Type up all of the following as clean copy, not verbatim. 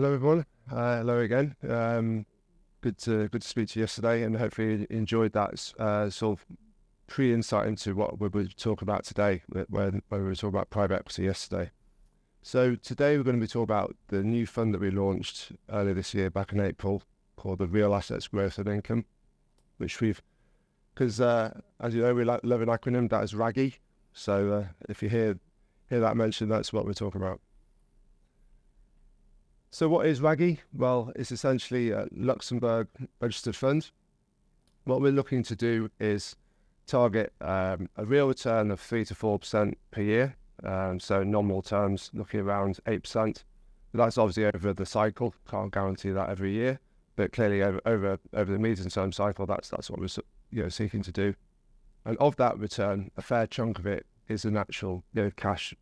Hello everyone. Hello again. Good to speak to you yesterday, and hopefully you enjoyed that sort of pre-insight into what we were talking about today, when we were talking about private equity yesterday. So today we're going to be talking about the new fund that we launched earlier this year, back in April, called the Real Assets Growth and Income, which because as you know, we love an acronym that is RAGI. So if you hear that mentioned, that's what we're talking about. So what is RAGI? Well, it's essentially a Luxembourg registered fund. What we're looking to do is target a real return of 3 to 4% per year. So in nominal terms, looking around 8%. But that's obviously over the cycle. Can't guarantee that every year, but clearly over the medium-term cycle, that's what we're seeking to do. And of that return, a fair chunk of it is an actual cash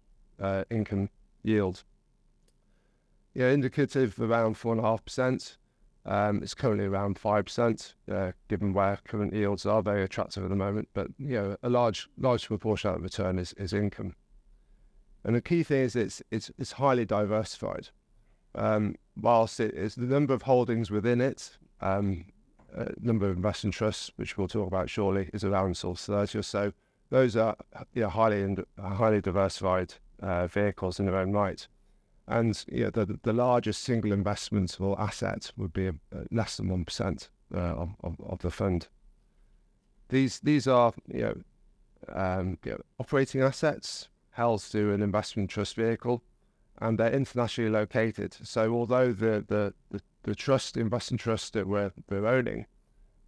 income yield. Indicative around 4.5%. It's currently around 5%, given where current yields are very attractive at the moment. But a large proportion of the return is income. And the key thing is it's highly diversified. Whilst it is the number of holdings within it, number of investment trusts, which we'll talk about shortly, is around sort of 30 or so. Those are highly diversified vehicles in their own right. And the largest single investment or asset would be less than 1% of the fund. These are operating assets held through an investment trust vehicle, and they're internationally located. So although the investment trust that we're owning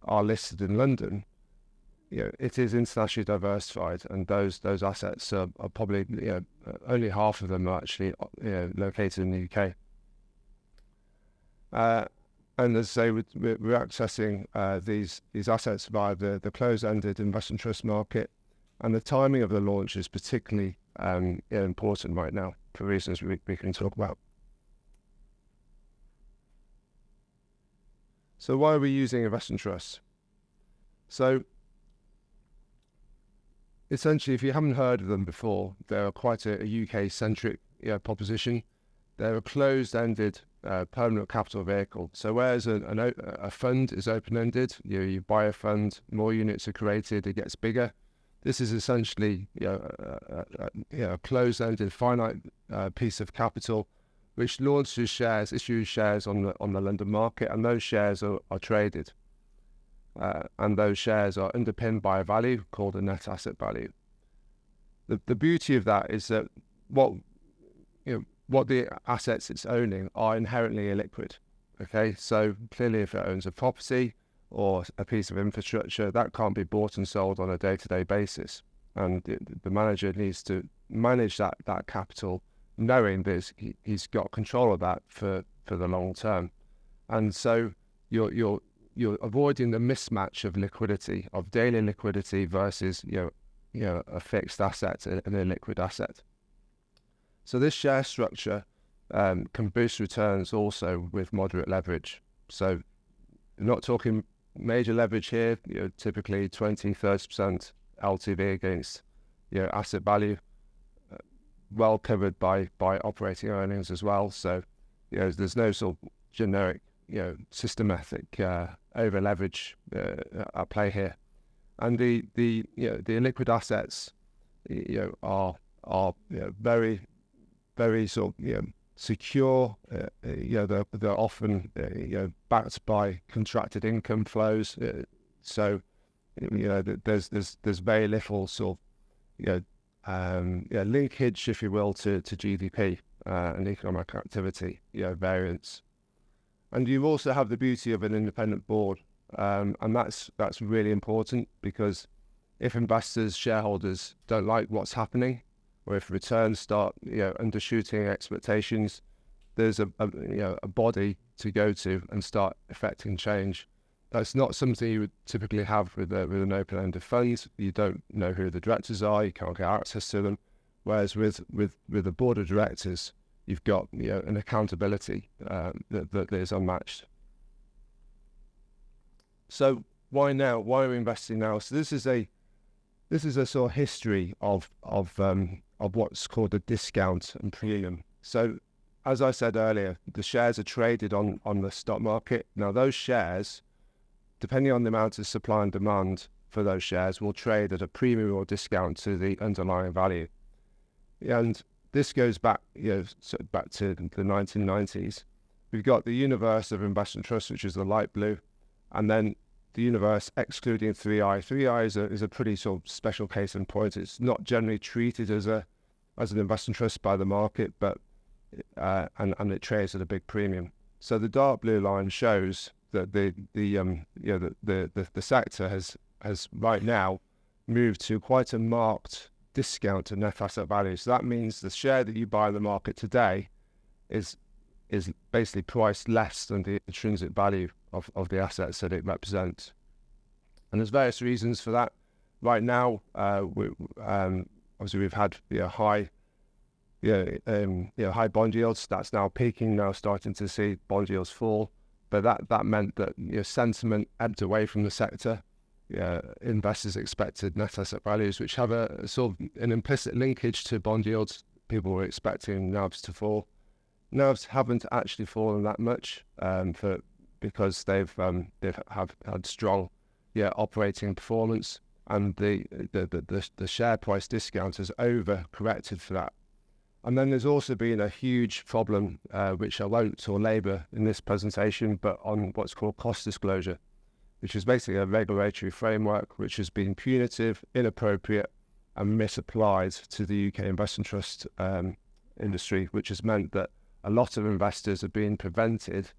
are listed in London, it is internationally diversified, and those assets are probably only half of them are actually located in the UK. And as I say, we're accessing these assets via the closed-ended investment trust market, and the timing of the launch is particularly important right now for reasons we can talk about. So why are we using investment trusts? So essentially, if you haven't heard of them before, they're quite a UK-centric proposition. They're a closed-ended permanent capital vehicle. So whereas a fund is open-ended, you buy a fund, more units are created, it gets bigger. This is essentially a closed-ended, finite piece of capital, which issues shares on the London market, and those shares are traded. And those shares are underpinned by a value called a net asset value. The beauty of that is that what the assets it's owning are inherently illiquid. Okay, so clearly, if it owns a property or a piece of infrastructure, that can't be bought and sold on a day-to-day basis, and the manager needs to manage that capital, knowing that he's got control of that for the long term, and so you're avoiding the mismatch of liquidity, of daily liquidity versus a fixed asset, an illiquid asset. So this share structure can boost returns also with moderate leverage. So we're not talking major leverage here. Typically 20-30% LTV against asset value, well covered by operating earnings as well. So there's no sort of generic systematic over leverage at play here, and the illiquid assets are very, very sort of secure. They're often backed by contracted income flows. So there's very little sort of linkage, if you will, to GDP and economic activity variance. And you also have the beauty of an independent board, and that's really important, because if investors, shareholders don't like what's happening, or if returns start undershooting expectations, there's a body to go to and start affecting change. That's not something you would typically have with an open-ended fund. You don't know who the directors are, you can't get access to them. Whereas with a board of directors, you've got an accountability that is unmatched. So why now? Why are we investing now? So this is a sort of history of what's called a discount and premium. So as I said earlier, the shares are traded on the stock market. Now, those shares, depending on the amount of supply and demand for those shares, will trade at a premium or discount to the underlying value. And this goes back, back to the 1990s. We've got the universe of investment trusts, which is the light blue, and then the universe excluding 3i. 3i is a pretty sort of special case in point. It's not generally treated as an investment trust by the market, but and it trades at a big premium. So the dark blue line shows that the sector has right now moved to quite a marked discount to net asset value. So that means the share that you buy in the market today is basically priced less than the intrinsic value of the assets that it represents. And there's various reasons for that. Right now, obviously we've had high bond yields. That's now peaking. Now starting to see bond yields fall. But that meant that sentiment ebbed away from the sector. Investors expected net asset values, which have a sort of an implicit linkage to bond yields. People were expecting NAVs to fall. NAVs haven't actually fallen that much because they've had strong operating performance, and the share price discount has over corrected for that. And then there's also been a huge problem, which I won't labour in this presentation, but on what's called cost disclosure, which is basically a regulatory framework which has been punitive, inappropriate, and misapplied to the UK investment trust industry, which has meant that a lot of investors have been prevented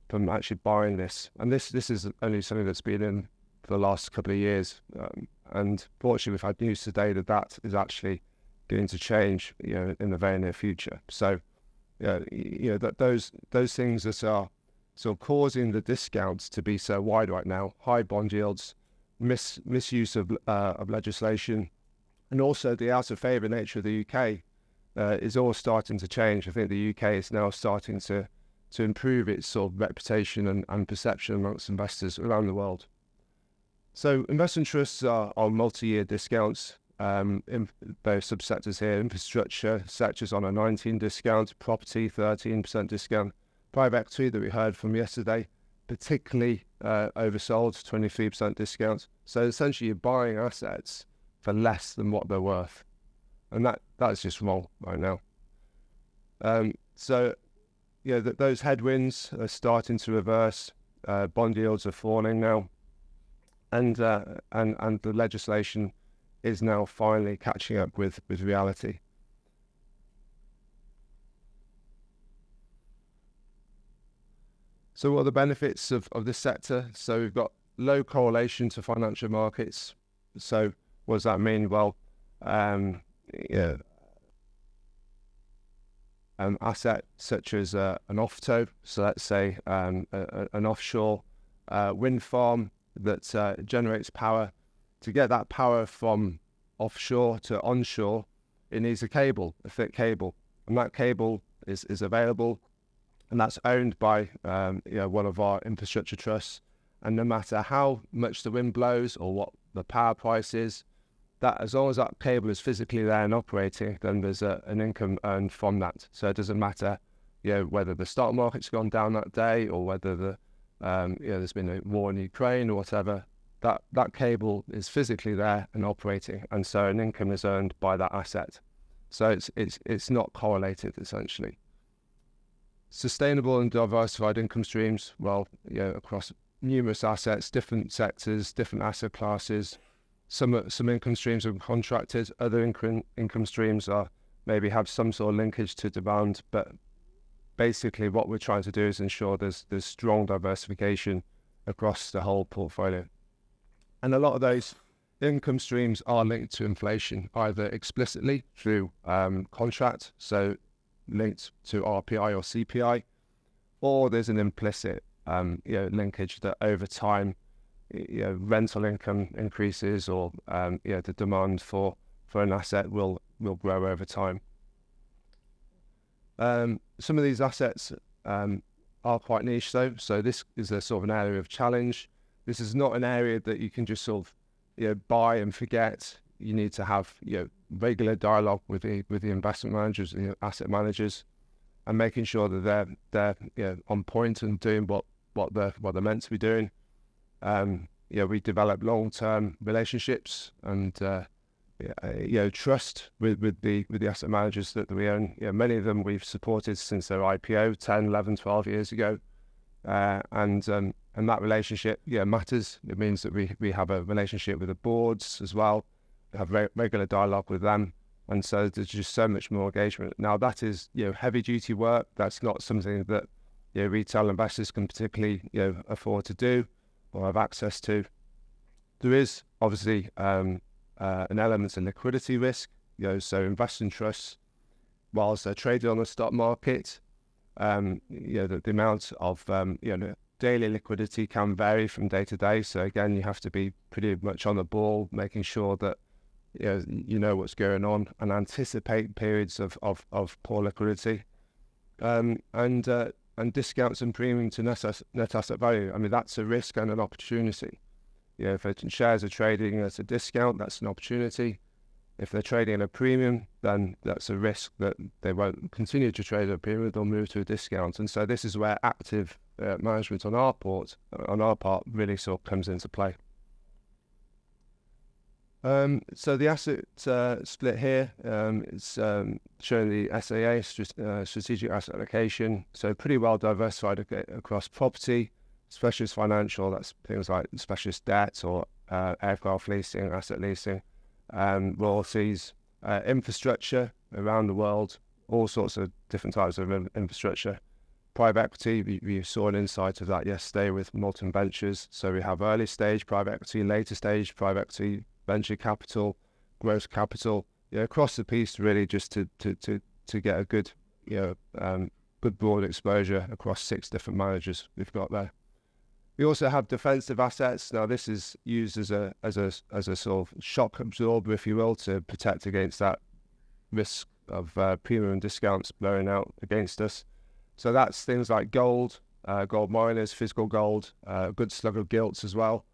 from actually buying this. And this is only something that's been in for the last couple of years. And fortunately, we've had news today that is actually going to change, in the very near future. So, that those things that are sort of causing the discounts to be so wide right now, high bond yields, misuse of legislation, and also the out of favour nature of the UK is all starting to change. I think the UK is now starting to improve its sort of reputation and perception amongst investors around the world. So investment trusts are on multi-year discounts in various subsectors here. Infrastructure sectors on a 19% discount, property 13% discount, private equity that we heard from yesterday, particularly oversold, 23% discount. So essentially you're buying assets for less than what they're worth. And that's just wrong right now. Those headwinds are starting to reverse. Bond yields are falling now, and the legislation is now finally catching up with reality. So what are the benefits of this sector? So we've got low correlation to financial markets. So what does that mean? Well, asset such as an OFTO, so let's say an offshore wind farm that generates power. To get that power from offshore to onshore, it needs a thick cable, and that cable is available, and that's owned by one of our infrastructure trusts. And no matter how much the wind blows or what the power price is, that as long as that cable is physically there and operating, then there's an income earned from that. So it doesn't matter, whether the stock market's gone down that day or whether there's been a war in Ukraine or whatever. That cable is physically there and operating, and so an income is earned by that asset. So it's not correlated essentially. Sustainable and diversified income streams, well, across numerous assets, different sectors, different asset classes. Some income streams are contracted, other income streams are maybe have some sort of linkage to demand, but basically what we're trying to do is ensure there's strong diversification across the whole portfolio. And a lot of those income streams are linked to inflation, either explicitly through contract, so linked to RPI or CPI, or there's an implicit linkage that over time rental income increases, or the demand for an asset will grow over time. Some of these assets are quite niche though, so this is a sort of an area of challenge. This is not an area that you can just sort of buy and forget. You need to have regular dialogue with the investment managers and asset managers. and making sure that they're on point and doing what they're meant to be doing. We develop long-term relationships and trust with the asset managers that we own. Many of them we've supported since their IPO 10, 11, 12 years ago. And that relationship matters. It means that we have a relationship with the boards as well. We have regular dialogue with them, and so there's just so much more engagement. Now that is heavy duty work. That's not something that retail investors can particularly afford to do or have access to. There is obviously an element of liquidity risk. So investing trusts, whilst they're traded on the stock market, the amount of daily liquidity can vary from day to day. So again, you have to be pretty much on the ball, making sure that you know what's going on and anticipate periods of poor liquidity, and discounts and premium to net asset value. I mean, that's a risk and an opportunity. If shares are trading at a discount, that's an opportunity. If they're trading at a premium, then that's a risk that they won't continue to trade at a premium, they'll move to a discount. And so this is where active management on our part really sort of comes into play. So the asset split here is showing the SAA, strategic asset allocation. So pretty well diversified across property, specialist financial, that's things like specialist debt or aircraft leasing, asset leasing, royalties, infrastructure around the world, all sorts of different types of infrastructure. Private equity, we saw an insight of that yesterday with Moglione Ventures. So we have early stage private equity, later stage private equity, venture capital, growth capital, across the piece, really just to get a good good broad exposure across 6 different managers we've got there. We also have defensive assets. Now this is used as a sort of shock absorber, if you will, to protect against that risk of premium and discounts blowing out against us. So that's things like gold, gold miners, physical gold, a good slug of gilts as well.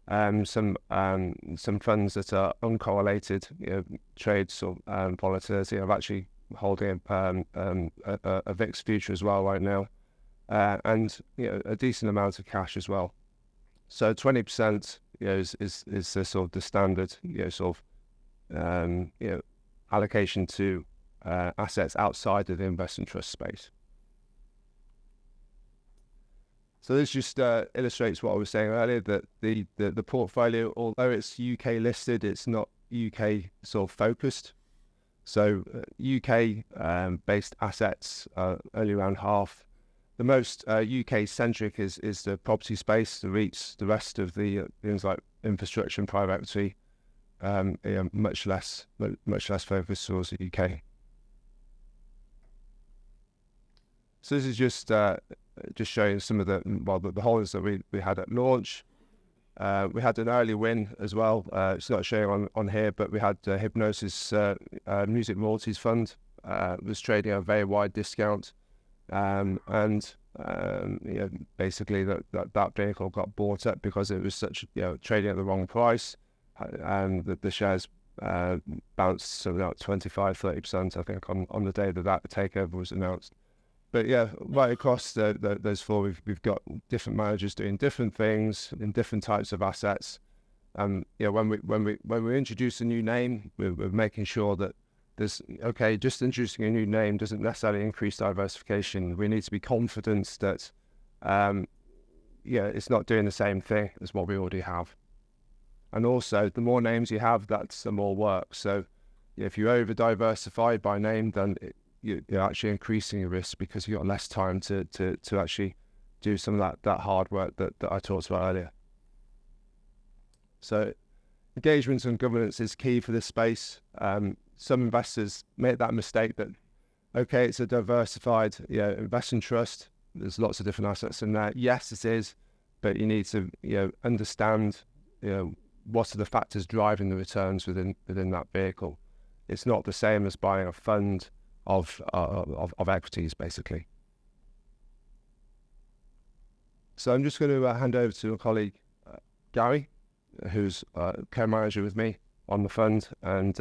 Some funds that are uncorrelated, trades or volatility. I'm actually holding a VIX future as well right now, and a decent amount of cash as well. So 20% is the sort of the standard sort of allocation to assets outside of the investment trust space. So this just illustrates what I was saying earlier, that the portfolio, although it's UK listed, it's not UK sort of focused. So UK based assets are only around half. The most UK centric is the property space, the REITs. The rest of the things like infrastructure and private equity, much less focused towards the UK. So this is just showing some of the holdings that we had at launch. We had an early win as well. It's not showing on here, but we had Hypnosis Music Royalties Fund. Was trading at a very wide discount, and basically that vehicle got bought up because it was trading at the wrong price, and the shares bounced to about 25-30%, I think, on the day that takeover was announced. But right across those 4, we've got different managers doing different things in different types of assets. When we introduce a new name, we're making sure that just introducing a new name doesn't necessarily increase diversification. We need to be confident that it's not doing the same thing as what we already have. And also, the more names you have, that's the more work. So if you over diversify by name, then you're actually increasing your risk because you've got less time to actually do some of that hard work that I talked about earlier. So engagement and governance is key for this space. Some investors make that mistake that, it's a diversified investment trust. There's lots of different assets in there. Yes, it is, but you need to understand what are the factors driving the returns within that vehicle. It's not the same as buying a fund of equities, basically. So I'm just going to hand over to a colleague, Gary, who's co-manager with me on the fund, and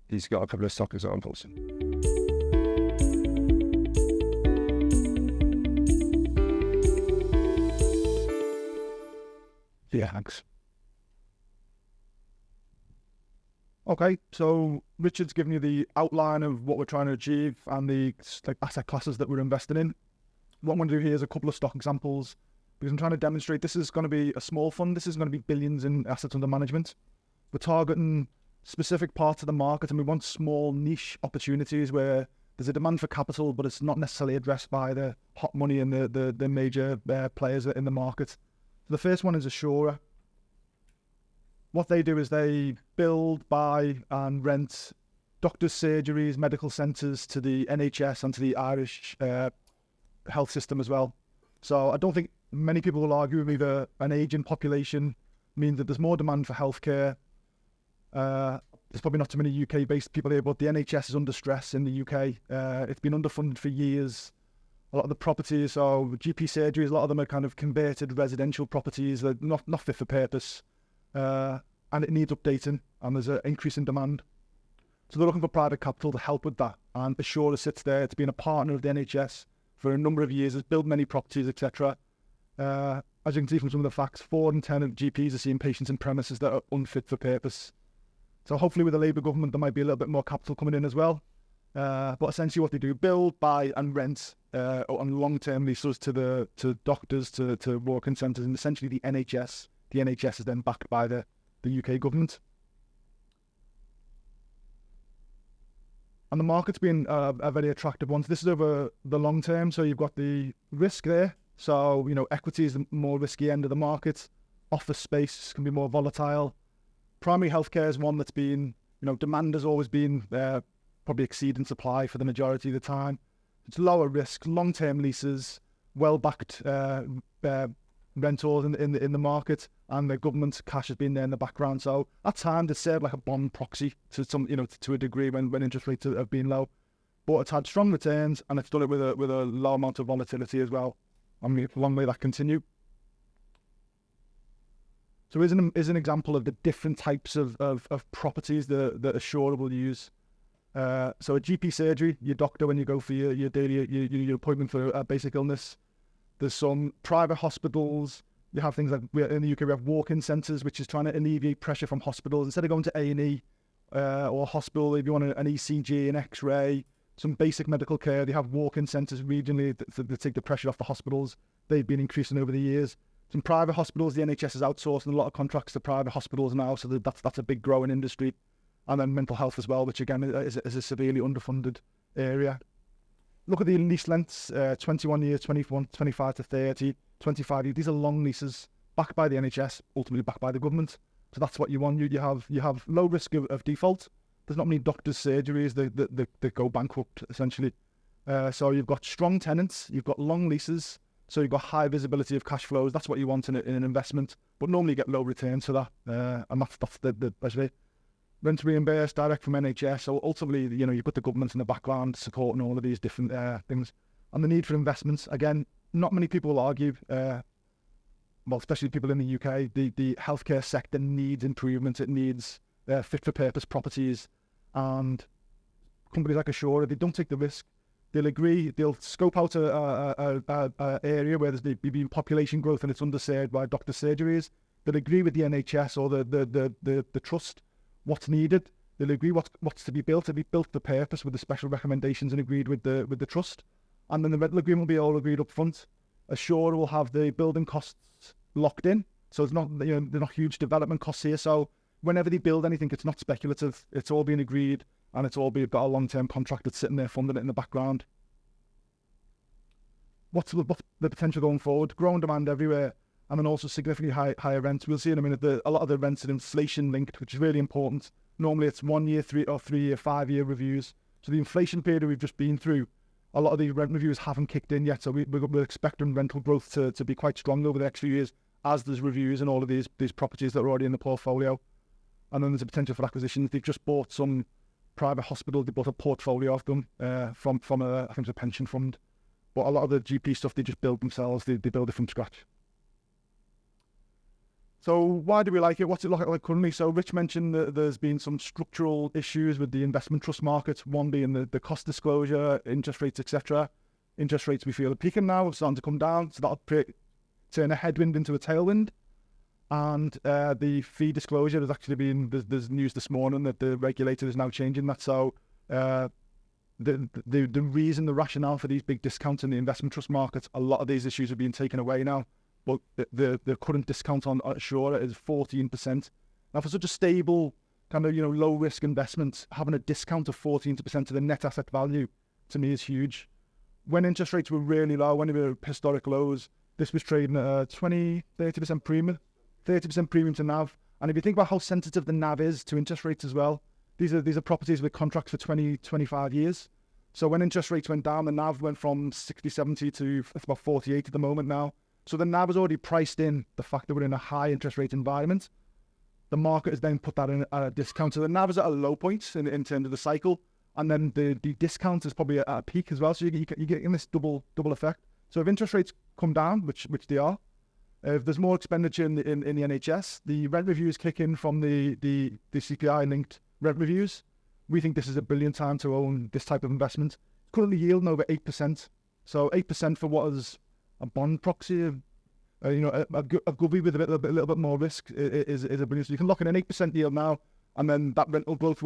he's got a couple of stock examples. Yeah, thanks. Okay, so Richard's given you the outline of what we're trying to achieve and the asset classes that we're investing in. What I'm going to do here is a couple of stock examples, because I'm trying to demonstrate this is going to be a small fund. This is going to be billions in assets under management. We're targeting specific parts of the market, and we want small niche opportunities where there's a demand for capital, but it's not necessarily addressed by the hot money and the major players in the market. So the first one is Assura. What they do is they build, buy and rent doctors' surgeries, medical centres to the NHS and to the Irish health system as well. So I don't think many people will argue with either an ageing population means that there's more demand for healthcare. There's probably not too many UK-based people here, but the NHS is under stress in the UK. It's been underfunded for years. A lot of the properties, so GP surgeries, a lot of them are kind of converted residential properties. They're not fit for purpose. And it needs updating, and there's an increase in demand. So they're looking for private capital to help with that. And Assura sits there. It's been a partner of the NHS for a number of years. It's built many properties, etc. As you can see from some of the facts, 4 in 10 of GPs are seeing patients in premises that are unfit for purpose. So hopefully with the Labour government, there might be a little bit more capital coming in as well. But essentially what they do, build, buy and rent on long-term leases to doctors, to walk-in centres, and essentially the NHS. The NHS is then backed by the UK government. And the market's been a very attractive one. So this is over the long term. So you've got the risk there. So, equity is the more risky end of the market. Office space can be more volatile. Primary healthcare is one that's been, demand has always been probably exceeding supply for the majority of the time. It's lower risk, long-term leases, well-backed rentals in the market, and the government cash has been there in the background. So at times it's served like a bond proxy to some, to a degree when interest rates have been low. But it's had strong returns, and it's done it with a low amount of volatility as well. Long may that continue. So here's an example of the different types of properties that Assura will use. So a GP surgery, your doctor when you go for your daily your appointment for a basic illness. There's some private hospitals. You have things like, in the UK we have walk-in centres, which is trying to alleviate pressure from hospitals. Instead of going to A&E or hospital, if you want an ECG, an X-ray, some basic medical care, they have walk-in centres regionally that take the pressure off the hospitals. They've been increasing over the years. Some private hospitals, the NHS is outsourcing a lot of contracts to private hospitals now, so that's a big growing industry. And then mental health as well, which again is a severely underfunded area. Look at the lease lengths, 21 years, 21, 25 to 30, 25 years. These are long leases backed by the NHS, ultimately backed by the government. So that's what you want. You have low risk of default. There's not many doctors' surgeries that go bankrupt, essentially. So you've got strong tenants, you've got long leases, so you've got high visibility of cash flows. That's what you want in an investment. But normally you get low returns for that. And that's the basically. Rent reimbursed direct from NHS. So ultimately, you've got the government in the background supporting all of these different things. And the need for investments, again, not many people will argue, well, especially people in the UK, the healthcare sector needs improvement. It needs fit-for-purpose properties. And companies like Assura, they don't take the risk. They'll agree, they'll scope out a area where there's been population growth and it's underserved by doctor surgeries. They'll agree with the NHS or the trust what's needed. They'll agree what's to be built for purpose with the special recommendations and agreed with the trust. And then the rental agreement will be all agreed up front. Assura will have the building costs locked in. So it's not, they're not huge development costs here. So whenever they build anything, it's not speculative. It's all been agreed, and it's all got a long-term contract that's sitting there funding it in the background. What's the potential going forward? Growing demand everywhere, and then also significantly higher rents. We'll see in a minute a lot of the rents are inflation linked, which is really important. Normally it's 1 year, 3 or 3 year, 5 year reviews. So the inflation period we've just been through, a lot of these rent reviews haven't kicked in yet. So we're expecting rental growth to be quite strong over the next few years as there's reviews and all of these properties that are already in the portfolio. And then there's a potential for acquisitions. They've just bought some private hospital. They bought a portfolio of them from I think it's a pension fund. But a lot of the GP stuff they just build themselves. They build it from scratch. So why do we like it? What's it like currently? So Rich mentioned that there's been some structural issues with the investment trust market. One being the cost disclosure, interest rates, etc. Interest rates we feel are peaking now, starting to come down. So that'll turn a headwind into a tailwind. And the fee disclosure has actually been, there's news this morning that the regulator is now changing that. So the reason, the rationale for these big discounts in the investment trust market, a lot of these issues are being taken away now. But the current discount on Assura is 14%. Now, for such a stable, kind of, low risk investment, having a discount of 14% to the net asset value, to me, is huge. When interest rates were really low, when they were historic lows, this was trading at a 30% premium, 30% premium to NAV. And if you think about how sensitive the NAV is to interest rates as well, these are properties with contracts for 20, 25 years. So when interest rates went down, the NAV went from 60, 70 to it's about 48 at the moment now. So the NAV has already priced in the fact that we're in a high interest rate environment. The market has then put that in at a discount. So the NAV is at a low point in terms of the cycle. And then the discount is probably at a peak as well. So you get in this double effect. So if interest rates come down, which they are, if there's more expenditure in the NHS, the rent reviews kick in from the CPI-linked rent reviews. We think this is a brilliant time to own this type of investment. It's currently yielding over 8%. So 8% for what is a bond proxy, a govie with a little bit more risk is a brilliant. So you can lock in an 8% yield now, and then that rental growth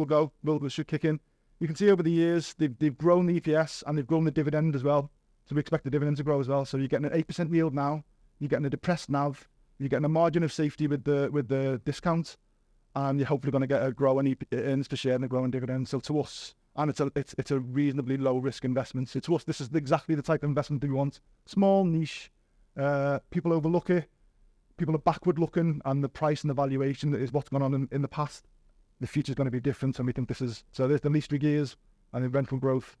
should kick in. You can see over the years they've grown the EPS and they've grown the dividend as well. So we expect the dividend to grow as well. So you're getting an 8% yield now. You're getting a depressed NAV. You're getting a margin of safety with the discount, and you're hopefully going to get a growing earnings per share and a growing dividend. So to us, and it's a reasonably low risk investment. So to us, this is exactly the type of investment that we want. Small, niche. People overlook it. People are backward looking, and the price and the valuation is what's gone on in the past. The future is going to be different, and we think this is so. There's the least gears and the rental growth.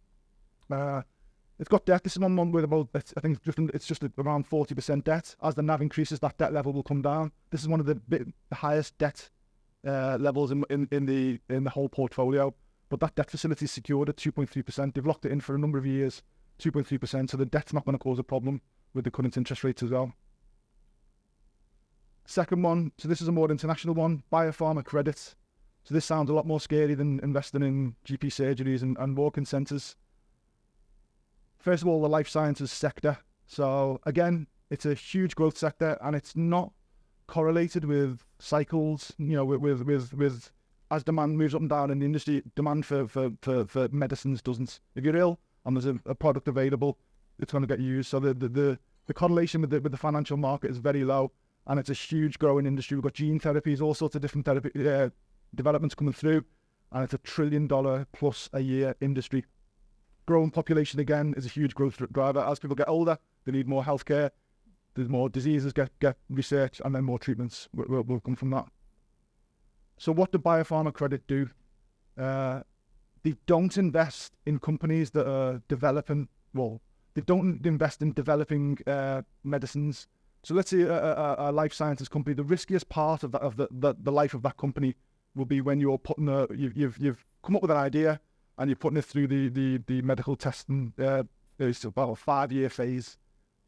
It's got debt. This is one with about, I think it's just around 40% debt. As the NAV increases, that debt level will come down. This is one of the highest debt levels in the whole portfolio. But that debt facility is secured at 2.3%. They've locked it in for a number of years, 2.3%. So the debt's not going to cause a problem with the current interest rates as well. Second one, so this is a more international one, biopharma credit. So this sounds a lot more scary than investing in GP surgeries and walk-in centres. First of all, the life sciences sector. So again, it's a huge growth sector, and it's not correlated with cycles. With as demand moves up and down in the industry, demand for medicines doesn't. If you're ill and there's a product available, it's going to get used. So the correlation with the financial market is very low, and it's a huge growing industry. We've got gene therapies, all sorts of different therapy developments coming through, and it's $1 trillion plus a year industry. Growing population again is a huge growth driver. As people get older, they need more healthcare. There's more diseases get researched, and then more treatments will come from that. So what do biopharma credit do? They don't invest in companies that are developing. Well, they don't invest in developing medicines. So let's say a life sciences company. The riskiest part of the life of that company will be when you're putting you've come up with an idea, and you're putting it through the medical testing. It's about a 5-year phase.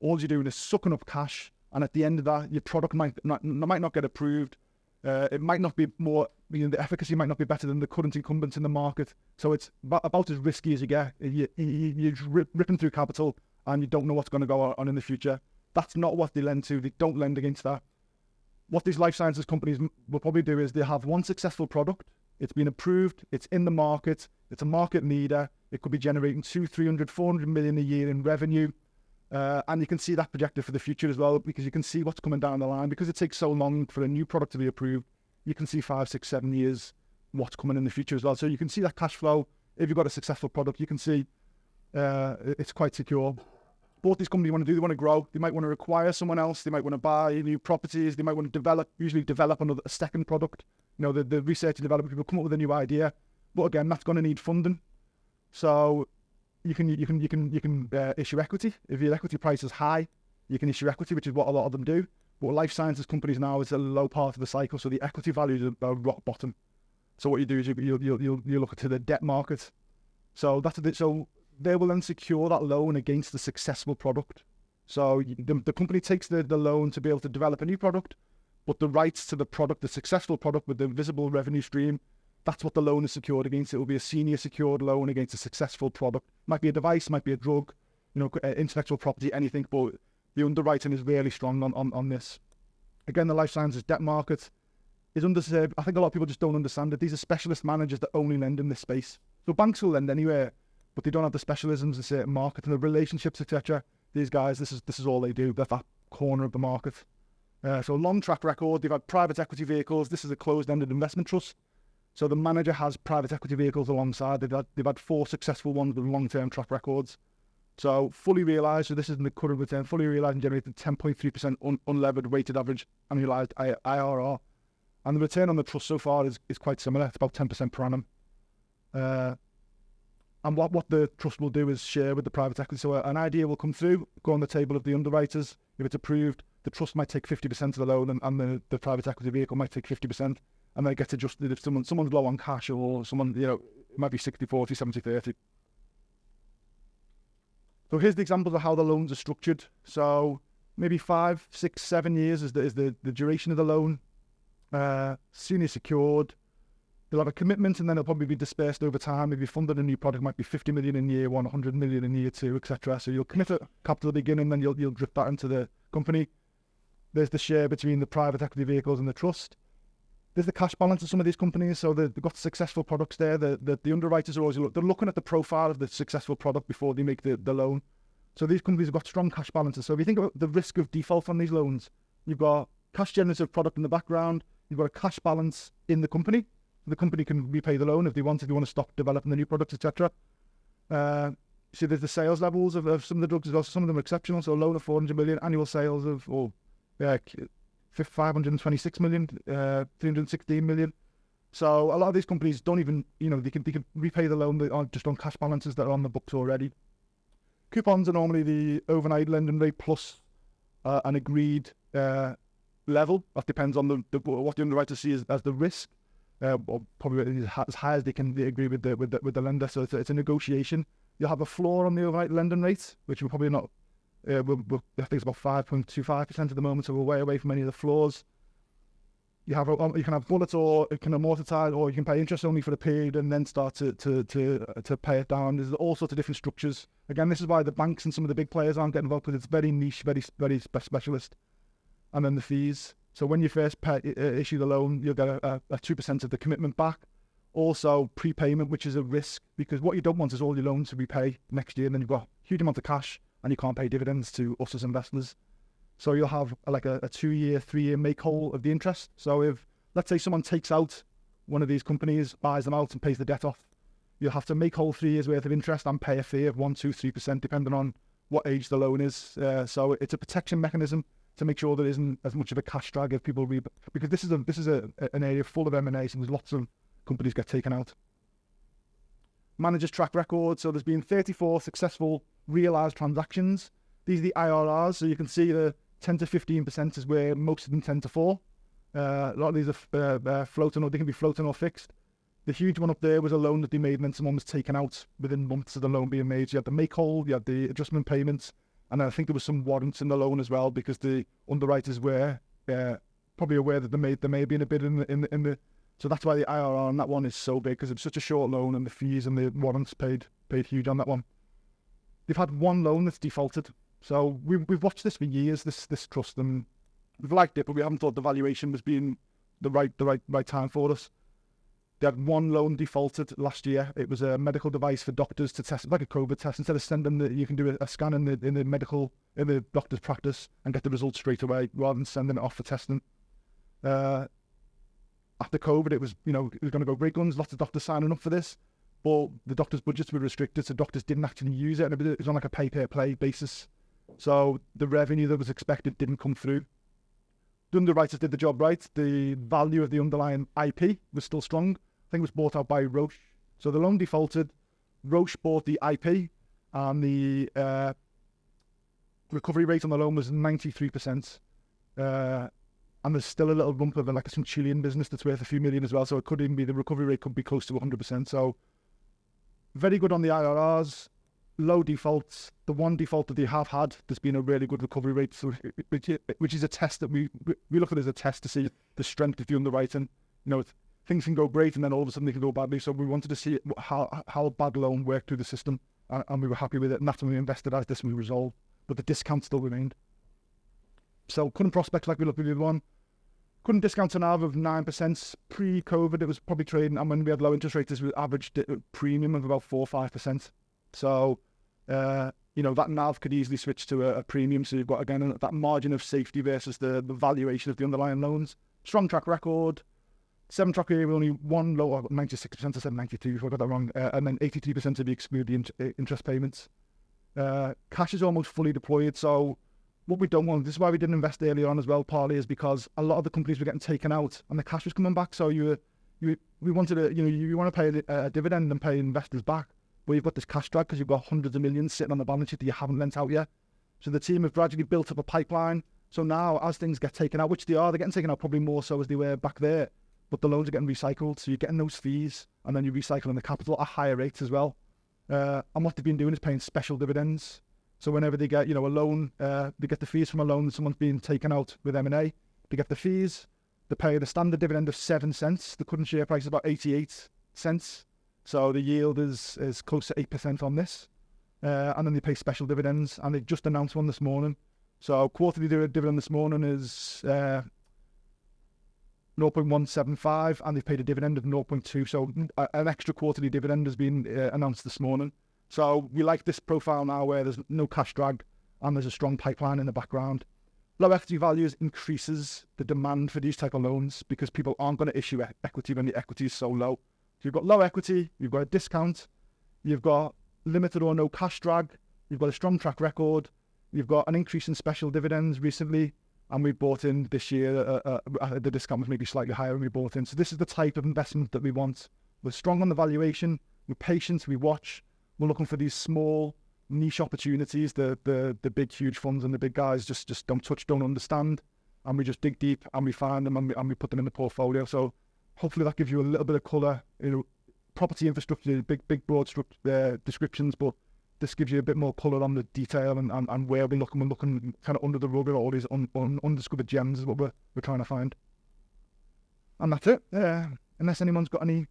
All you're doing is sucking up cash, and at the end of that, your product might not get approved. It might not be more. The efficacy might not be better than the current incumbents in the market. So it's about as risky as you get. You're ripping through capital, and you don't know what's going to go on in the future. That's not what they lend to. They don't lend against that. What these life sciences companies will probably do is they have one successful product. It's been approved. It's in the market. It's a market leader. It could be generating 200, 300, 400 million a year in revenue. And you can see that projected for the future as well, because you can see what's coming down the line. Because it takes so long for a new product to be approved, you can see 5, 6, 7 years what's coming in the future as well. So you can see that cash flow. If you've got a successful product, you can see it's quite secure. What these companies want to do, they want to grow. They might want to acquire someone else. They might want to buy new properties. They might want to develop a second product. The research and development people come up with a new idea. But again, that's going to need funding. So you can issue equity. If your equity price is high, you can issue equity, which is what a lot of them do. But life sciences companies now is a low part of the cycle, so the equity values are rock bottom. So what you do is you look to the debt market. So that's it. So they will then secure that loan against the successful product. So the company takes the loan to be able to develop a new product, but the rights to the product, the successful product with the visible revenue stream, that's what the loan is secured against. It will be a senior secured loan against a successful product. Might be a device, might be a drug, intellectual property, anything, but the underwriting is really strong on this. Again, the life sciences debt market is underserved. I think a lot of people just don't understand it. These are specialist managers that only lend in this space. So banks will lend anywhere, but they don't have the specialisms in certain markets and the relationships, etc. These guys, this is all they do. They're that corner of the market. So long track record. They've had private equity vehicles. This is a closed-ended investment trust. So the manager has private equity vehicles alongside. They've had 4 successful ones with long-term track records. So fully realised, so this is in the current return, fully realised and generated 10.3% unlevered weighted average annualised IRR. And the return on the trust so far is quite similar. It's about 10% per annum. And what the trust will do is share with the private equity. So an idea will come through, go on the table of the underwriters. If it's approved, the trust might take 50% of the loan and the private equity vehicle might take 50%. And then it gets adjusted if someone's low on cash or someone, it might be 60-40, 70-30. So here's the examples of how the loans are structured. So maybe 5, 6, 7 years is the duration of the loan. Senior secured. They'll have a commitment and then it'll probably be dispersed over time. If you funded a new product, it might be 50 million in year 1, 100 million in year 2, etc. So you'll commit a capital at the beginning, then you'll drip that into the company. There's the share between the private equity vehicles and the trust. There's the cash balance of some of these companies. So they've got successful products there. The underwriters are always they're looking at the profile of the successful product before they make the loan. So these companies have got strong cash balances. So if you think about the risk of default on these loans, you've got cash generative product in the background. You've got a cash balance in the company. The company can repay the loan if they want to stop developing the new products, etc. So there's the sales levels of some of the drugs as well. So some of them are exceptional. So a loan of 400 million, annual sales of 526 million, 316 million. So a lot of these companies don't even, they can repay the loan just on cash balances that are on the books already. Coupons are normally the overnight lending rate plus an agreed level. That depends on what the underwriters see as the risk, or probably as high as they can agree with the lender. So it's a negotiation. You'll have a floor on the overnight lending rate, which we're probably not. I think it's about 5.25% at the moment, so we're way away from any of the floors. You can have bullets, or it can amortize, or you can pay interest only for the period and then start to pay it down. There's all sorts of different structures. Again, this is why the banks and some of the big players aren't getting involved, because it's very niche, very specialist. And then the fees. So when you first issue the loan, you'll get a 2% of the commitment back. Also prepayment, which is a risk, because what you don't want is all your loans to repay next year, and then you've got a huge amount of cash and you can't pay dividends to us as investors. So you'll have like a 2-year, 3-year make whole of the interest. So if, let's say, someone takes out one of these companies, buys them out and pays the debt off, you'll have to make whole 3 years worth of interest and pay a fee of 1, 2, 3%, depending on what age the loan is. So it's a protection mechanism to make sure there isn't as much of a cash drag if people because this is an area full of M&A, so there's lots of companies get taken out. Manager's track record. So there's been 34 successful realised transactions. These are the IRRs. So you can see the 10 to 15% is where most of them tend to fall. A lot of these are floating, or they can be floating or fixed. The huge one up there was a loan that they made and then someone was taken out within months of the loan being made. So you had the make whole, you had the adjustment payments, and I think there was some warrants in the loan as well, because the underwriters were probably aware that there may have been a bit in the. So that's why the IRR on that one is so big, because it's such a short loan and the fees and the warrants paid huge on that one. They've had one loan that's defaulted. So we've watched this for years, this trust, and we've liked it, but we haven't thought the valuation was being the right time for us. They had one loan defaulted last year. It was a medical device for doctors to test, like a COVID test. Instead of sending you can do a scan in the doctor's practice and get the results straight away, rather than sending it off for testing. After COVID, it was going to go great guns. Lots of doctors signing up for this, but the doctors' budgets were restricted, so doctors didn't actually use it, and it was on like a pay-per-play basis. So the revenue that was expected didn't come through. The underwriters did the job right. The value of the underlying IP was still strong. I think it was bought out by Roche. So the loan defaulted. Roche bought the IP, and the recovery rate on the loan was 93%. And there's still a little rump of like some Chilean business that's worth a few million as well. So it could even be the recovery rate could be close to 100%. So very good on the IRRs. Low defaults. The one default that they have had, there's been a really good recovery rate, so which is a test that we look at as a test to see the strength of the underwriting. Things can go great and then all of a sudden they can go badly. So we wanted to see how a bad loan worked through the system, and we were happy with it. And that's when we invested as this and we resolved, but the discount still remained. So current prospects, like we looked at the other one, Couldn't discount an NAV of 9%. Pre-COVID, it was probably trading, and when we had low interest rates, we averaged a premium of about 4 or 5%. So, you know, that NAV could easily switch to a premium. So you've got, again, that margin of safety versus the valuation of the underlying loans. Strong track record. 7 track area, only one low, 96%, I said 93 before I got that wrong, and then 83% if you exclude the interest payments. Cash is almost fully deployed, so what we don't want, this is why we didn't invest early on as well, partly, is because a lot of the companies were getting taken out and the cash was coming back. So we wanted to, you know, you want to pay a dividend and pay investors back, but you've got this cash drag because you've got hundreds of millions sitting on the balance sheet that you haven't lent out yet. So the team have gradually built up a pipeline. So now, as things get taken out, which they are, they're getting taken out probably more so as they were back there, but the loans are getting recycled. So you're getting those fees, and then you're recycling the capital at higher rates as well. And what they've been doing is paying special dividends. So whenever they get, you know, a loan, they get the fees from a loan that someone's been taken out with M&A. They get the fees. They pay the standard dividend of 7 cents. The current share price is about 88 cents. So the yield is close to 8% on this. And then they pay special dividends, and they've just announced one this morning. So quarterly dividend this morning is 0.175, and they've paid a dividend of 0.2. So an extra quarterly dividend has been announced this morning. So we like this profile now where there's no cash drag and there's a strong pipeline in the background. Low equity values increases the demand for these type of loans because people aren't going to issue equity when the equity is so low. So you've got low equity, you've got a discount, you've got limited or no cash drag, you've got a strong track record, you've got an increase in special dividends recently, and we bought in this year, the discount was maybe slightly higher when we bought in. So this is the type of investment that we want. We're strong on the valuation, we're patient, we watch. We're looking for these small niche opportunities. The big, huge funds and the big guys just don't touch, don't understand. And we just dig deep and we find them and we put them in the portfolio. So hopefully that gives you a little bit of colour. You know, property infrastructure, big broad descriptions, but this gives you a bit more colour on the detail and where we're looking. We're looking kind of under the rug at all these undiscovered gems is what we're trying to find. And that's it. Unless anyone's got any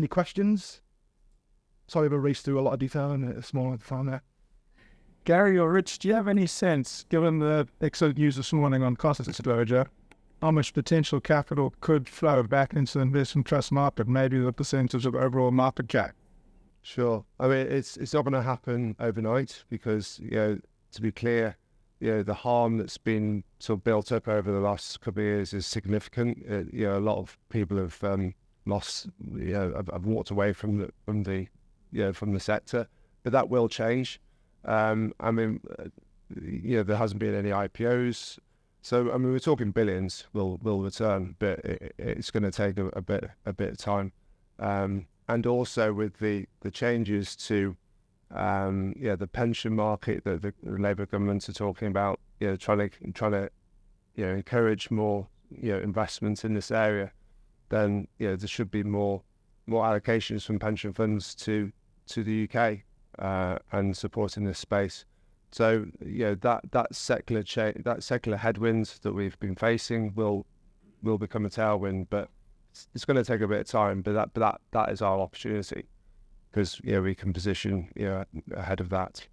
questions. Sorry if I raced through a lot of detail in a small amount of time there. Gary or Rich, do you have any sense, given the excellent news this morning on cost disclosure, how much potential capital could flow back into the investment trust market, maybe the percentage of overall market cap? Sure. I mean, it's not going to happen overnight because, you know, to be clear, you know, the harm that's been sort of built up over the last couple of years is significant. You know, a lot of people have lost, you know, have walked away from the sector, but that will change. I mean, you know, there hasn't been any IPOs, so I mean, we're talking billions will return, but it's going to take a bit of time. And also with the changes to the pension market that the Labour government are talking about, you know, trying to you know, encourage more, you know, investment in this area, then, you know, there should be more allocations from pension funds to the UK and supporting this space. So, you know, that secular headwinds that we've been facing will become a tailwind, but it's going to take a bit of time. But that is our opportunity because, you know, we can position, you know, ahead of that.